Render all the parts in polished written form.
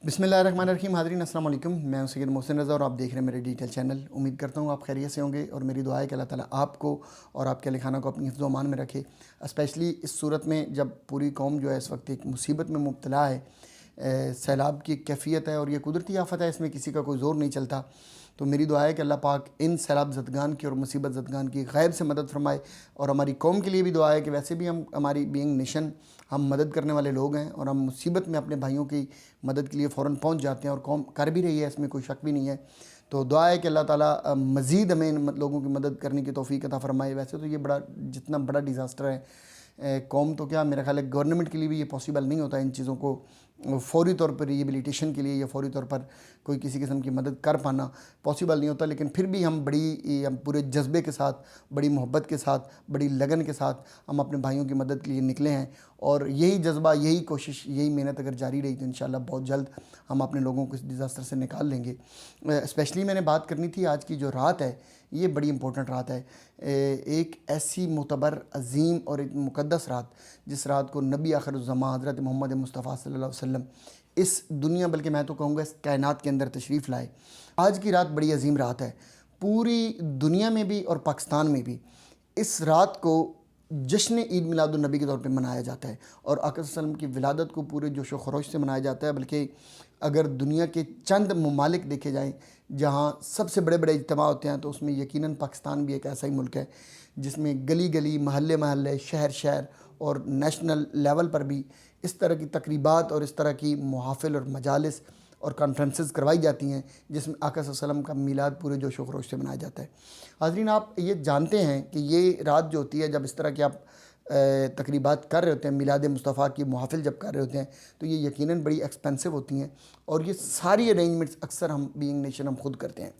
बिस्मिल्लाहिर्रहमानिर्रहीम। हाज़रीन अस्सलाम वालेकुम। मैं हूं सैयद मोहसिन रज़ा और आप देख रहे हैं मेरे डिजिटल चैनल। उम्मीद करता हूं आप खैरियत से होंगे और मेरी दुआ है कि अल्लाह ताला आपको और आपके अहल खाना को अपनी हिफ्ज़ व अमान में रखे। स्पेशली इस सूरत में जब पूरी कौम जो है इस वक्त एक मुसीबत में मुब्तला है, सैलाब की एक कैफ़ियत है और ये कुदरती आफ़त है, इसमें किसी का कोई ज़ोर नहीं चलता। तो मेरी दुआ है कि अल्लाह पाक इन सैलाब ज़दगान की और मुसीबत ज़दगान की गैब से मदद फरमाए। और हमारी कौम के लिए भी दुआ है कि वैसे भी हम हमारी बीइंग नेशन हम मदद करने वाले लोग हैं और हम मुसीबत में अपने भाइयों की मदद के लिए फ़ौरन पहुंच जाते हैं और कौम कर भी रही है, इसमें कोई शक भी नहीं है। तो दुआ है कि अल्लाह ताला मज़ीद हमें इन लोगों की मदद करने की तौफ़ीक अता फ़रमाए। वैसे तो ये जितना बड़ा डिज़ास्टर है, कौम तो क्या मेरा ख़्याल है गवर्नमेंट के लिए भी ये पॉसिबल नहीं होता इन चीज़ों को फ़ौरी तौर पर रिहेबिलिटेशन के लिए या फ़ौरी तौर पर कोई किसी किस्म की मदद कर पाना पॉसिबल नहीं होता। लेकिन फिर भी हम हम पूरे जज्बे के साथ, बड़ी मोहब्बत के साथ, बड़ी लगन के साथ हम अपने भाइयों की मदद के लिए निकले हैं। और यही जज्बा, यही कोशिश, यही मेहनत अगर जारी रही तो इंशाअल्लाह बहुत जल्द हम अपने लोगों को इस डिज़ास्टर से निकाल लेंगे। स्पेशली मैंने बात करनी थी आज की जो रात है, ये बड़ी इंपॉर्टेंट रात है। एक ऐसी मोतबर अज़ीम और एक मुक़द्दस रात, जिस रात को नबी आखिरुज़्ज़मा हज़रत मोहम्मद मुस्तफ़ा सल्लल्लाहु अलैहि वसल्लम इस दुनिया, बल्कि मैं तो कहूँगा इस कायनात के अंदर तशरीफ़ लाए। आज की रात बड़ी अजीम रात है, पूरी दुनिया में भी और पाकिस्तान में भी इस रात को जश्न ईद मिलादुन्नबी के तौर पे मनाया जाता है और आका सल्लल्लाहु अलैहि वसल्लम की विलादत को पूरे जोश व खरोश से मनाया जाता है। बल्कि अगर दुनिया के चंद ममालिक देखे जाएँ जहाँ सबसे बड़े बड़े इज्तिमा होते हैं, तो उसमें यकीनन पाकिस्तान भी एक ऐसा ही मुल्क है जिसमें गली गली, महल्ले महल्ले, शहर शहर और नेशनल लेवल पर भी इस तरह की तकरीबात और इस तरह की मुहाफ़िल और मजालिस और कॉन्फ्रेंसेस करवाई जाती हैं, जिसमें आका सल्लल्लाहु अलैहि वसल्लम का मीलाद पूरे जोश व खरोश से मनाया जाता है। हाज़रीन, आप ये जानते हैं कि ये रात जो होती है, जब इस तरह की आप तकरीबात कर रहे होते हैं, मीलाद मुस्तफ़ा की मुहाफ़िल जब कर रहे होते हैं, तो ये यकीनन बड़ी एक्सपेंसिव होती हैं और ये सारी अरेंजमेंट्स अक्सर हम बीइंग नेशन हम खुद करते हैं।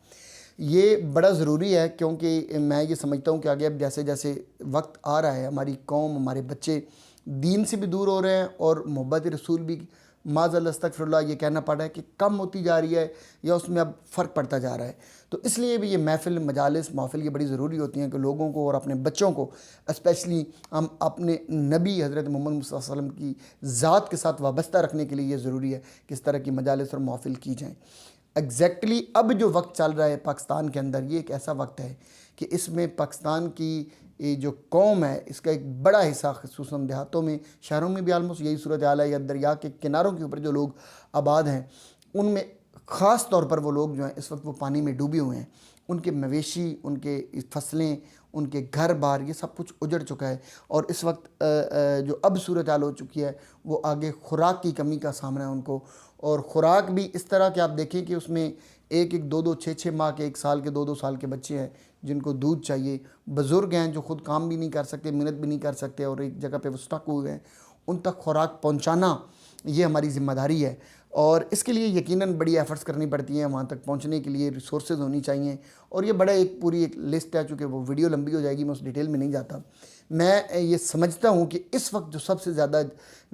ये बड़ा ज़रूरी है क्योंकि मैं ये समझता हूँ कि आगे अब जैसे जैसे वक्त आ रहा है, हमारी कौम, हमारे बच्चे दीन से भी दूर हो रहे हैं और मोहब्बत रसूल भी माज़अल्लाह अस्तग़फ़िरुल्लाह ये कहना पड़ रहा है कि कम होती जा रही है या उसमें अब फ़र्क पड़ता जा रहा है। तो इसलिए भी ये महफ़िल, मजालिस, महफ़िल ये बड़ी ज़रूरी होती हैं कि लोगों को और अपने बच्चों को स्पेशली हम अपने नबी हज़रत मोहम्मद मुस्तफ़ा सल्लल्लाहु अलैहि वसल्लम की ज़ात के साथ वाबस्ता रखने के लिए ये ज़रूरी है कि इस तरह की मजालिस और महफ़िल की जाएँ। एग्जैक्टली अब जो वक्त चल रहा है पाकिस्तान के अंदर, ये एक ऐसा वक्त है कि इसमें पाकिस्तान की ये जो कौम है, इसका एक बड़ा हिस्सा ख़ुसूसन देहातों में, शहरों में भी आलमोस्ट यही सूरत हाल है, या दरिया के किनारों के ऊपर जो लोग आबाद हैं उनमें ख़ास तौर पर वो लोग जो हैं इस वक्त वो पानी में डूबे हुए हैं। उनके मवेशी, उनके फसलें, उनके घर बार, ये सब कुछ उजड़ चुका है और इस वक्त जो अब सूरत हाल हो चुकी है, वो आगे खुराक की कमी का सामना है उनको। और ख़ुराक भी इस तरह कि आप देखें कि उसमें एक एक, दो दो, छः छः माह के, एक साल के, दो दो साल के बच्चे हैं जिनको दूध चाहिए, बुज़ुर्ग हैं जो ख़ुद काम भी नहीं कर सकते, मेहनत भी नहीं कर सकते और एक जगह पे वो स्टक हुए हैं, उन तक खुराक पहुंचाना ये हमारी ज़िम्मेदारी है। और इसके लिए यकीनन बड़ी एफ़र्ट्स करनी पड़ती हैं, वहाँ तक पहुँचने के लिए रिसोर्सेज होनी चाहिए और ये बड़ा एक पूरी एक लिस्ट है। चूँकि वो वीडियो लंबी हो जाएगी, मैं उस डिटेल में नहीं जाता। मैं ये समझता हूँ कि इस वक्त जो सबसे ज़्यादा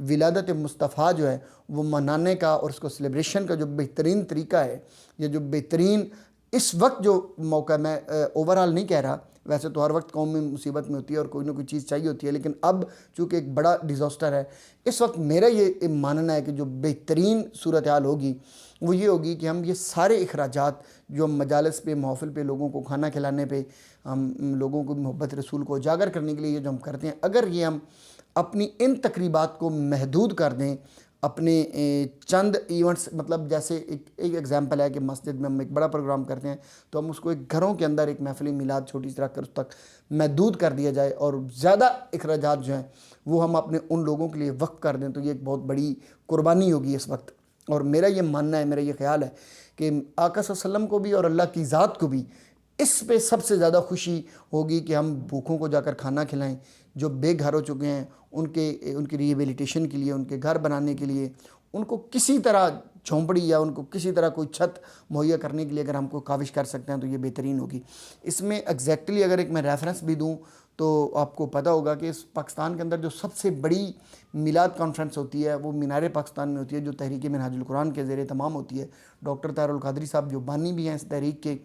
विलादत मुस्तफ़ा जो है वो मनाने का और उसको सेलिब्रेशन का जो बेहतरीन तरीका है, या जो बेहतरीन इस वक्त जो मौका, मैं ओवरऑल नहीं कह रहा, वैसे तो हर वक्त कौम में मुसीबत में होती है और कोई ना कोई चीज़ चाहिए होती है, लेकिन अब चूँकि एक बड़ा डिज़ास्टर है, इस वक्त मेरा ये मानना है कि जो बेहतरीन सूरत हाल होगी वो ये होगी कि हम ये सारे अखराजात जो हम मजालिस पे, महफ़िल पे, लोगों को खाना खिलाने पे, हम लोगों को मोहब्बत रसूल को उजागर करने के लिए जो हम करते हैं, अगर ये हम अपनी इन तकरीबात को महदूद कर दें, अपने चंद इवेंट्स, मतलब जैसे एक एग्ज़ाम्पल है कि मस्जिद में हम एक बड़ा प्रोग्राम करते हैं तो हम उसको एक घरों के अंदर एक महफ़िल मिलाद छोटी सी रख कर उस तक महदूद कर दिया जाए और ज़्यादा अखराजात जो हैं वो हम अपने उन लोगों के लिए वक्फ कर दें, तो ये एक बहुत बड़ी कुर्बानी होगी इस वक्त। और मेरा ये मानना है, मेरा ये ख्याल है कि आका सल्लल्लाहु अलैहि वसल्लम को भी और अल्लाह की ज़ात को भी इस पे सबसे ज़्यादा खुशी होगी कि हम भूखों को जाकर खाना खिलाएं, जो बेघर हो चुके हैं उनकी रिहेबिलिटेशन के लिए, उनके घर बनाने के लिए, उनको किसी तरह झोंपड़ी या उनको किसी तरह कोई छत मुहैया करने के लिए अगर हमको काविश कर सकते हैं तो ये बेहतरीन होगी। इसमें एग्जैक्टली अगर एक मैं रेफरेंस भी दूं तो आपको पता होगा कि इस पाकिस्तान के अंदर जो सबसे बड़ी मिलाद कॉन्फ्रेंस होती है वो मीनार पाकिस्तान में होती है, जो तहरीक मिनहाजुल कुरान के ज़ेर तमाम होती है। डॉक्टर तारुल कादरी साहब जो बानी भी हैं इस तहरीक के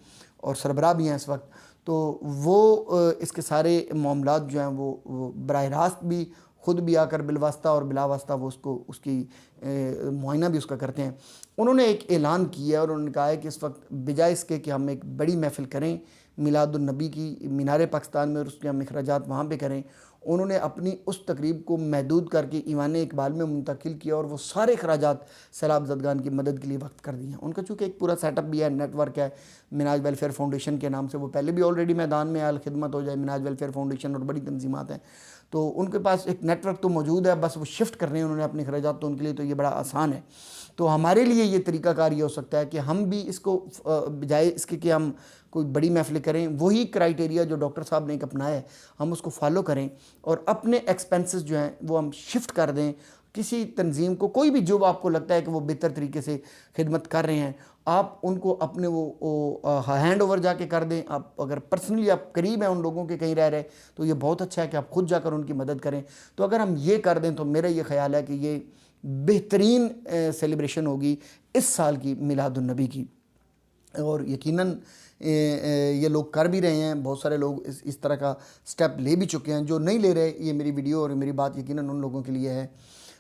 और सरबराह भी हैं इस वक्त, तो वो इसके सारे मामलात जो हैं वो बराह रास्त भी خود بھی آ کر بالواسطہ اور بلا واسطہ وہ اس کی معائنہ بھی اس کا کرتے ہیں. انہوں نے ایک اعلان کیا اور انہوں نے کہا ہے کہ اس وقت بجائے اس کے کہ ہم ایک بڑی محفل کریں میلاد النبی کی مینار پاکستان میں اور اس کے ہم اخراجات وہاں پہ کریں، انہوں نے اپنی اس تقریب کو محدود کر کے ایوان اقبال میں منتقل کیا اور وہ سارے اخراجات سیلاب زدگان کی مدد کے لیے وقف کر دیے ہیں. ان کا چونکہ ایک پورا سیٹ اپ بھی ہے، نیٹ ورک ہے مناج ویلفیئر فاؤنڈیشن کے نام سے، وہ پہلے بھی آلریڈی میدان میں خدمت ہو جائے مناج ویلفیئر فاؤنڈیشن اور بڑی تنظیمات ہیں، تو ان کے پاس ایک نیٹ ورک تو موجود ہے، بس وہ شفٹ کرنے ہیں انہوں نے اپنے اخراجات، تو ان کے لیے تو یہ بڑا آسان ہے. تو ہمارے لیے یہ طریقہ کار یہ ہو سکتا ہے کہ ہم بھی اس کو بجائے اس کے کہ ہم کوئی بڑی محفلیں کریں، وہی کرائیٹیریا جو ڈاکٹر صاحب نے ایک اپنایا ہے ہم اس کو فالو کریں اور اپنے ایکسپنسز جو ہیں وہ ہم شفٹ کر دیں کسی تنظیم کو. کوئی بھی جو آپ کو لگتا ہے کہ وہ بہتر طریقے سے خدمت کر رہے ہیں، آپ ان کو اپنے وہ ہینڈ اوور جا کے کر دیں. آپ اگر پرسنلی آپ قریب ہیں ان لوگوں کے کہیں رہ رہے تو یہ بہت اچھا ہے کہ آپ خود جا کر ان کی مدد کریں. تو اگر ہم یہ کر دیں تو میرا یہ خیال ہے کہ یہ بہترین سیلیبریشن ہوگی اس سال کی میلاد النبی کی. اور یقیناً یہ لوگ کر بھی رہے ہیں، بہت سارے لوگ اس طرح کا سٹیپ لے بھی چکے ہیں. جو نہیں لے رہے، یہ میری ویڈیو اور میری بات یقیناً ان لوگوں کے لیے ہے.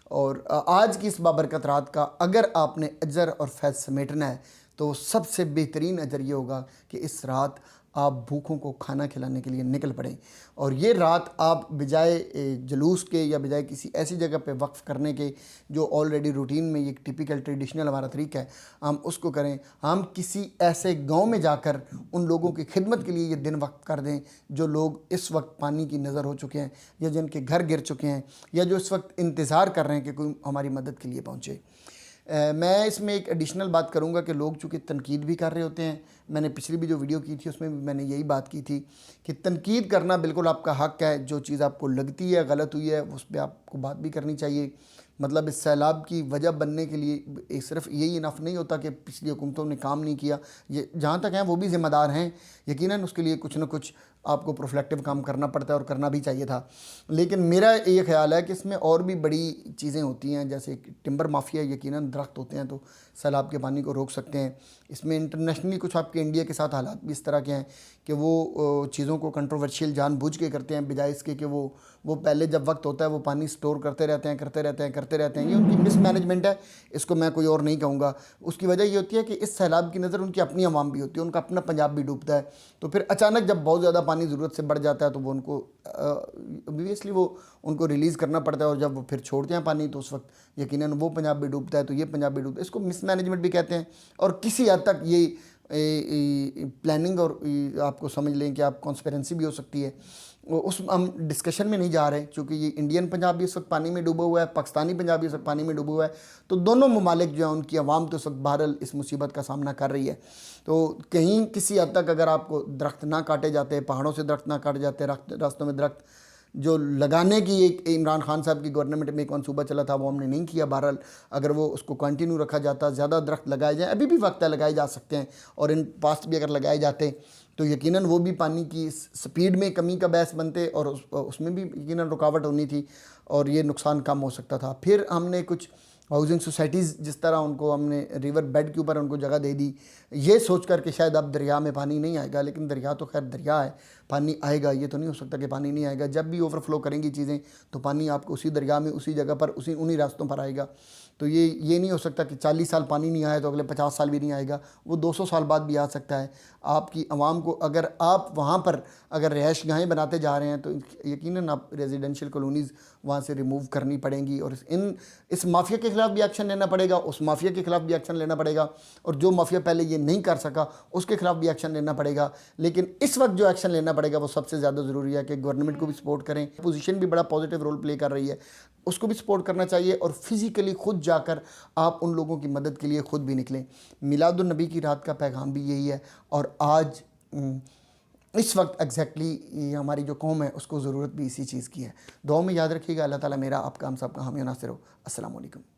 اور آج کی اس بابرکت رات کا اگر آپ نے اجر اور فیض سمیٹنا ہے تو سب سے بہترین اجر یہ ہوگا کہ اس رات آپ بھوکوں کو کھانا کھلانے کے لیے نکل پڑیں. اور یہ رات آپ بجائے جلوس کے یا بجائے کسی ایسی جگہ پہ وقف کرنے کے جو آلریڈی روٹین میں یہ ٹپیکل ٹریڈیشنل ہمارا طریقہ ہے، ہم اس کو کریں. ہم کسی ایسے گاؤں میں جا کر ان لوگوں کی خدمت کے لیے یہ دن وقف کر دیں جو لوگ اس وقت پانی کی نظر ہو چکے ہیں یا جن کے گھر گر چکے ہیں یا جو اس وقت انتظار کر رہے ہیں کہ کوئی ہماری مدد کے لیے پہنچے. میں اس میں ایک ایڈیشنل بات کروں گا کہ لوگ چونکہ تنقید بھی کر رہے ہوتے ہیں. میں نے پچھلی بھی جو ویڈیو کی تھی اس میں بھی میں نے یہی بات کی تھی کہ تنقید کرنا بالکل آپ کا حق ہے. جو چیز آپ کو لگتی ہے غلط ہوئی ہے اس پہ آپ کو بات بھی کرنی چاہیے. مطلب اس سیلاب کی وجہ بننے کے لیے صرف یہی انف نہیں ہوتا کہ پچھلی حکومتوں نے کام نہیں کیا. یہ جہاں تک ہیں وہ بھی ذمہ دار ہیں، یقیناً اس کے لیے کچھ نہ کچھ آپ کو پروفلیکٹیو کام کرنا پڑتا ہے اور کرنا بھی چاہیے تھا. لیکن میرا یہ خیال ہے کہ اس میں اور بھی بڑی چیزیں ہوتی ہیں، جیسے ٹمبر مافیا. یقیناً درخت ہوتے ہیں تو سیلاب کے پانی کو روک سکتے ہیں. اس میں انٹرنیشنلی کچھ آپ کے انڈیا کے ساتھ حالات بھی اس طرح کے ہیں کہ وہ چیزوں کو کنٹروورشیل جان بوجھ کے کرتے ہیں بجائے اس کے کہ وہ پہلے جب وقت ہوتا ہے وہ پانی سٹور کرتے رہتے ہیں. یہ ان کی مس مینجمنٹ ہے، اس کو میں کوئی اور نہیں کہوں گا. اس کی وجہ یہ ہوتی ہے کہ اس سیلاب کی نظر ان کی اپنی عوام بھی ہوتی ہے، ان کا اپنا پنجاب بھی ڈوبتا ہے. تو پھر اچانک جب بہت زیادہ پانی ضرورت سے بڑھ جاتا ہے تو وہ ان کو obviously وہ ان کو ریلیز کرنا پڑتا ہے، اور جب وہ پھر چھوڑتے ہیں پانی تو اس وقت یقیناً وہ پنجاب بھی ڈوبتا ہے. تو یہ پنجاب بھی ڈوبتا ہے، اس کو مس مینجمنٹ بھی کہتے ہیں. اور کسی حد تک یہ پلاننگ اور آپ کو سمجھ لیں کہ آپ کانسپیرنسی بھی ہو سکتی ہے. اس ہم ڈسکشن میں نہیں جا رہے چونکہ یہ انڈین پنجاب بھی اس وقت پانی میں ڈوبا ہوا ہے، پاکستانی پنجاب بھی اس وقت پانی میں ڈوبا ہوا ہے. تو دونوں ممالک جو ہیں ان کی عوام تو اس وقت بہرحال اس مصیبت کا سامنا کر رہی ہے. تو کہیں کسی حد تک اگر آپ کو درخت نہ کاٹے جاتے، پہاڑوں سے درخت نہ کاٹے جاتے، راستوں میں درخت جو لگانے کی ایک عمران خان صاحب کی گورنمنٹ میں ایک منصوبہ چلا تھا وہ ہم نے نہیں کیا. بہرحال اگر وہ اس کو کنٹینیو رکھا جاتا، زیادہ درخت لگائے جائیں، ابھی بھی وقت ہے لگائے جا سکتے ہیں، اور ان پاسٹ بھی اگر لگائے جاتے تو یقیناً وہ بھی پانی کی سپیڈ میں کمی کا باعث بنتے اور اس میں بھی یقیناً رکاوٹ ہونی تھی اور یہ نقصان کم ہو سکتا تھا. پھر ہم نے کچھ ہاؤسنگ سوسائٹیز جس طرح ان کو ہم نے ریور بیڈ کے اوپر ان کو جگہ دے دی، یہ سوچ کر کہ شاید اب دریا میں پانی نہیں آئے گا. لیکن دریا تو خیر دریا ہے، پانی آئے گا. یہ تو نہیں ہو سکتا کہ پانی نہیں آئے گا. جب بھی اوور فلو کریں گی چیزیں تو پانی آپ کو اسی دریا میں اسی جگہ پر انہی راستوں پر آئے گا. تو یہ نہیں ہو سکتا کہ 40 سال پانی نہیں آیا تو اگلے 50 سال بھی نہیں آئے گا. وہ 200 سال بعد بھی آ سکتا ہے. آپ کی عوام کو اگر آپ وہاں پر اگر رہائش گاہیں بناتے جا رہے ہیں تو یقیناً آپ ریزیڈینشیل کالونیز وہاں سے ریموو کرنی پڑیں گی، اور اس مافیا کے خلاف بھی ایکشن لینا پڑے گا، اس مافیا کے خلاف بھی ایکشن لینا پڑے گا، اور جو مافیا پہلے یہ نہیں کر سکا اس کے خلاف بھی ایکشن لینا پڑے گا. لیکن اس وقت جو ایکشن لینا پڑے گا وہ سب سے زیادہ ضروری ہے کہ گورنمنٹ کو بھی سپورٹ کریں. اپوزیشن بھی بڑا پازیٹیو رول پلے کر رہی ہے، اس کو بھی سپورٹ کرنا چاہیے، اور فزیکلی خود جا کر آپ ان لوگوں کی مدد کے لیے خود بھی نکلیں. میلاد النبی کی رات کا پیغام بھی یہی ہے، اور آج اس وقت ایگزیکٹلی ہماری جو قوم ہے اس کو ضرورت بھی اسی چیز کی ہے. دعاؤں میں یاد رکھیے گا. اللہ تعالیٰ میرا آپ کا ہم سب کا حامی و ناصر ہو. السلام علیکم.